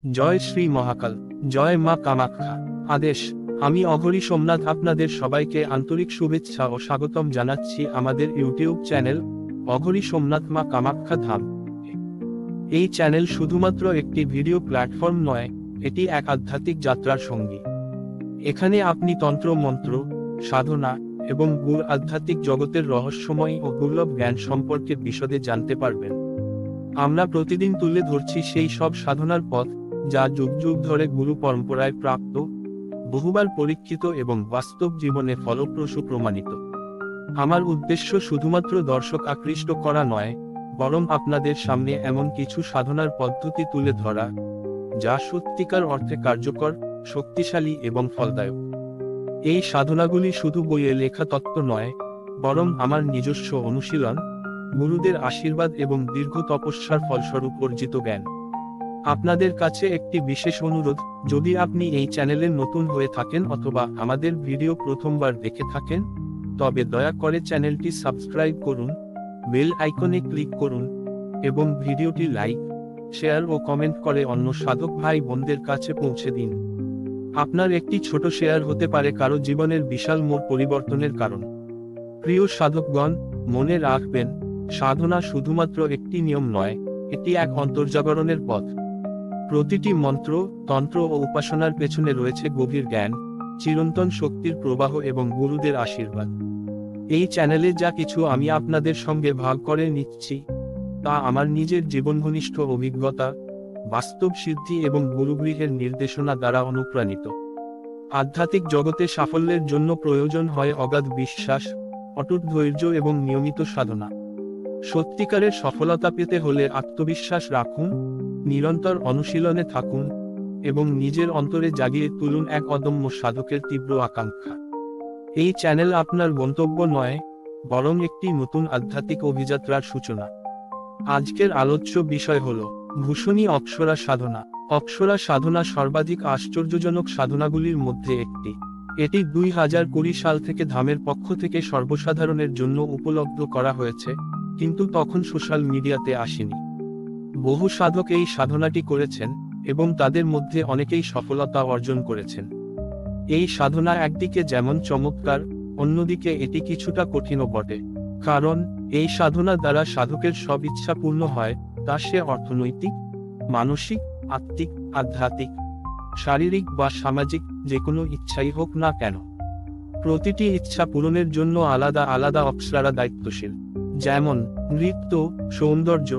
জয় শ্রী মহাকাল, জয় মা কামাখ্যা। আদেশ। আমি অঘরী সোমনাথ আপনাদের সবাইকে আন্তরিক শুভেচ্ছা ও স্বাগতম জানাচ্ছি আমাদের ইউটিউব চ্যানেল অঘরী সোমনাথ মা কামাখ্যা ধাম। এই চ্যানেল শুধুমাত্র একটি ভিডিও প্ল্যাটফর্ম নয়, এটি এক আধ্যাত্মিক যাত্রার সঙ্গী। এখানে আপনি তন্ত্র মন্ত্র, সাধনা এবং গূঢ় আধ্যাত্মিক জগতের রহস্যময় ও দুর্লভ জ্ঞান সম্পর্কে বিশদে জানতে পারবেন। আমরা প্রতিদিন তুলে ধরছি সেই সব সাধনার পথ যা যুগ যুগ ধরে গুরু পরম্পরায় প্রাপ্ত, বহুবার পরীক্ষিত এবং বাস্তব জীবনে ফলপ্রসূ প্রমাণিত। আমার উদ্দেশ্য শুধুমাত্র দর্শক আকৃষ্ট করা নয়, বরং আপনাদের সামনে এমন কিছু সাধনার পদ্ধতি তুলে ধরা যা সত্যিকার অর্থে কার্যকর, শক্তিশালী এবং ফলদায়ক। এই সাধনাগুলি শুধু বইয়ে লেখা তত্ত্ব নয়, বরং আমার নিজস্ব অনুশীলন, গুরুদের আশীর্বাদ এবং দীর্ঘ তপস্যার ফলস্বরূপ অর্জিত জ্ঞান। আপনাদের কাছে একটি বিশেষ অনুরোধ, যদি আপনি এই চ্যানেলে নতুন হয়ে থাকেন অথবা আমাদের ভিডিও প্রথমবার দেখে থাকেন, তবে দয়া করে চ্যানেলটি সাবস্ক্রাইব করুন, বেল আইকনে ক্লিক করুন এবং ভিডিওটি লাইক, শেয়ার ও কমেন্ট করে অন্য সাধক ভাই বোনদের কাছে পৌঁছে দিন। আপনার একটি ছোট শেয়ার হতে পারে কারো জীবনের বিশাল মোড় পরিবর্তনের কারণ। প্রিয় সাধকগণ, মনে রাখবেন, সাধনা শুধুমাত্র একটি নিয়ম নয়, এটি এক অন্তর্জাগরণের পথ। প্রতিটি মন্ত্র, তন্ত্র ও উপাসনার পেছনে রয়েছে গভীর জ্ঞান, চিরন্তন শক্তির প্রবাহ এবং গুরুদের আশীর্বাদ। এই চ্যানেলে যা কিছু আমি আপনাদের সঙ্গে ভাগ করে নিচ্ছি, তা আমার নিজের জীবনঘনিষ্ঠ অভিজ্ঞতা, বাস্তব সিদ্ধি এবং গুরুগৃহের নির্দেশনা দ্বারা অনুপ্রাণিত। আধ্যাত্মিক জগতে সাফল্যের জন্য প্রয়োজন হয় অগাধ বিশ্বাস, অটুট ধৈর্য এবং নিয়মিত সাধনা। সত্যিকারের সফলতা পেতে হলে আত্মবিশ্বাস রাখুন, নিরন্তর অনুশীলনে থাকুন এবং নিজের অন্তরে জাগিয়ে তুলুন এক অদম্য সাধকের তীব্র আকাঙ্ক্ষা। এই চ্যানেল আপনার গন্তব্য নয়, বরং একটি নতুন আধ্যাত্মিক অভিযাত্রার সূচনা। আজকের আলোচ্য বিষয় হল ভূষণী অপ্সরা সাধনা। অপ্সরা সাধনা সর্বাধিক আশ্চর্যজনক সাধনাগুলির মধ্যে একটি। এটি 2020 সাল থেকে ধামের পক্ষ থেকে সর্বসাধারণের জন্য উপলব্ধ করা হয়েছে, কিন্তু তখন সোশ্যাল মিডিয়াতে আসেনি। বহু সাধক এই সাধনাটি করেছেন এবং তাদের মধ্যে অনেকেই সফলতা অর্জন করেছেন। এই সাধনা একদিকে যেমন চমৎকার, অন্যদিকে এটি কিছুটা কঠিনও বটে। কারণ এই সাধনা দ্বারা সাধকের সব ইচ্ছা পূর্ণ হয়, তা সে অর্থনৈতিক, মানসিক, আত্মিক, আধ্যাত্মিক, শারীরিক বা সামাজিক যে কোনো ইচ্ছাই হোক না কেন। প্রতিটি ইচ্ছা পূরণের জন্য আলাদা আলাদা অপ্সরারা দায়িত্বশীল। যেমন নৃত্য, সৌন্দর্য,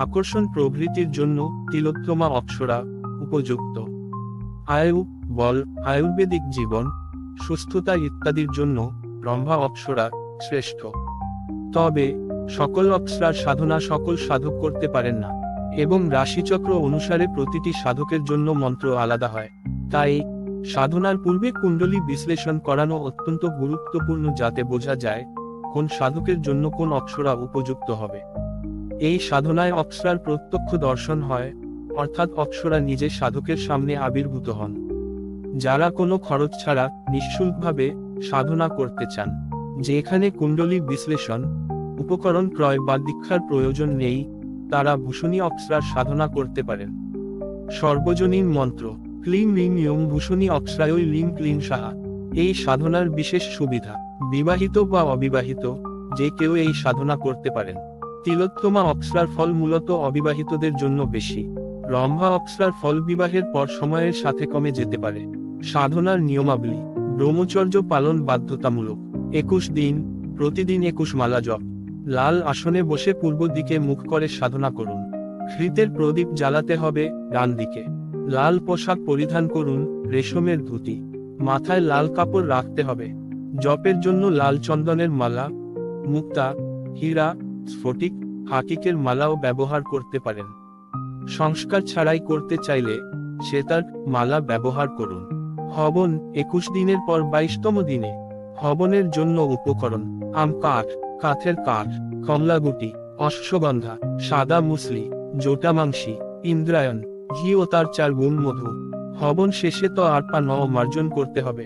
আকর্ষণ প্রভৃতির জন্য তিলোত্তমা অপ্সরা উপযুক্ত। আয়ু, বল, আয়ুর্বেদিক জীবন, সুস্থতা ইত্যাদির জন্য ব্রহ্মা অপ্সরা শ্রেষ্ঠ। তবে সকল অপ্সরার সাধনা সকল সাধক করতে পারেন না, এবং রাশিচক্র অনুসারে প্রতিটি সাধকের জন্য মন্ত্র আলাদা হয়। তাই সাধনার পূর্বে কুণ্ডলী বিশ্লেষণ করানো অত্যন্ত গুরুত্বপূর্ণ, যাতে বোঝা যায় কোন সাধকের জন্য কোন অপ্সরা উপযুক্ত হবে। এই সাধনায় অপ্সরার প্রত্যক্ষ দর্শন হয়, অর্থাৎ অপ্সরা নিজে সাধকের সামনে আবির্ভূত হন। যারা কোনো খরচ ছাড়া নিঃশুল্কভাবে সাধনা করতে চান, যেখানে কুণ্ডলী বিশ্লেষণ, উপকরণ ক্রয় বা দীক্ষার প্রয়োজন নেই, তারা ভূষণী অপ্সরার সাধনা করতে পারেন। সর্বজনীন মন্ত্র ক্লিং লিং ইয়ং ভূষণী অপ্সরায় লিং ক্লিং সাহা। এই সাধনার বিশেষ সুবিধা, বিবাহিত বা অবিবাহিত যে কেউ এই সাধনা করতে পারেন। তিলোত্তমা অপ্সরার ফল মূলত অবিবাহিতদের জন্য বেশি। রম্ভা অপ্সরার ফল বিবাহের পর সময়ের সাথে কমে যেতে পারে। সাধনার নিয়মাবলী: ব্রহ্মচর্য পালন বাধ্যতামূলক। 21 দিন, প্রতিদিন 21 মালা জপ। লাল আসনে বসে পূর্ব দিকে মুখ করে সাধনা করুন। ঘৃতের প্রদীপ জ্বালাতে হবে ডান দিকে। লাল পোশাক পরিধান করুন, রেশমের ধুতি। মাথায় লাল কাপড় রাখতে হবে। জপের জন্য লাল চন্দনের মালা, মুক্তা, হীরা, স্ফটিক, হাকিকের মালাও ব্যবহার করতে পারেন। সংস্কার ছাড়াই করতে চাইলে সেতার মালা ব্যবহার করুন। হবন 21 দিনের পর 22তম দিনে। হবনের জন্য উপকরণ: আম কাঠ, কাঠের কাঠ, কমলাগুটি, অশ্বগন্ধা, সাদা মুসলি, জটামাংসী, ইন্দ্রায়ণ, ঘি ও তার 4 গুণ মধু। হবন শেষে তো আরপা মার্জন করতে হবে।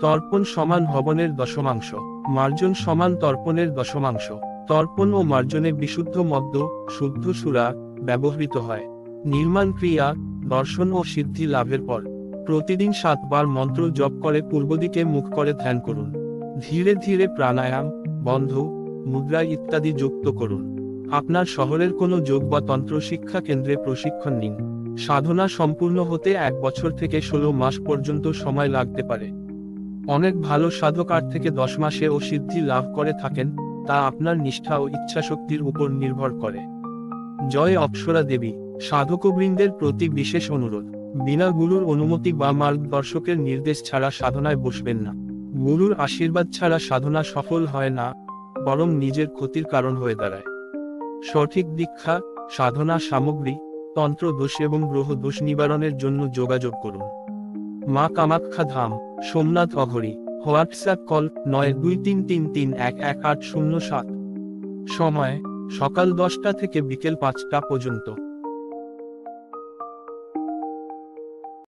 তর্পণ সমান হবনের দশমাংশ, মার্জন সমান তর্পণের দশমাংশ। তর্পণ ও মার্জনে বিশুদ্ধ মদ্য, শুদ্ধ সুরা ব্যবহৃত হয়। নির্মাণ ক্রিয়া: দর্শন ও সিদ্ধি লাভের পর প্রতিদিন 7 বার মন্ত্র জপ করে পূর্বদিকে মুখ করে ধ্যান করুন। ধীরে ধীরে প্রাণায়াম, বন্ধ, মুদ্রা ইত্যাদি যুক্ত করুন। আপনার শহরের কোনো যোগ বা তন্ত্র শিক্ষা কেন্দ্রে প্রশিক্ষণ নিন। সাধনা সম্পূর্ণ হতে 1 বছর থেকে 16 মাস পর্যন্ত সময় লাগতে পারে। অনেক ভালো সাধক 8 থেকে 10 মাসে ও সিদ্ধি লাভ করে থাকেন, তা আপনার নিষ্ঠা ও ইচ্ছাশক্তির উপর নির্ভর করে। জয় অপ্সরা দেবী। সাধকবৃন্দের প্রতি বিশেষ অনুরোধ, বিনা গুরুর অনুমতি বা মার্গদর্শকের নির্দেশ ছাড়া সাধনায় বসবেন না। গুরুর আশীর্বাদ ছাড়া সাধনা সফল হয় না, বরং নিজের ক্ষতির কারণ হয়ে দাঁড়ায়। সঠিক দীক্ষা, সাধনা সামগ্রী, তন্ত্র দোষ এবং গ্রহ দোষ নিবারণের জন্য যোগাযোগ করুন। মা কামাখ্যা ধাম, সোমনাথ অঘরি। WhatsApp call 9233311807। সময় সকাল 10টা থেকে বিকেল 5টা পর্যন্ত।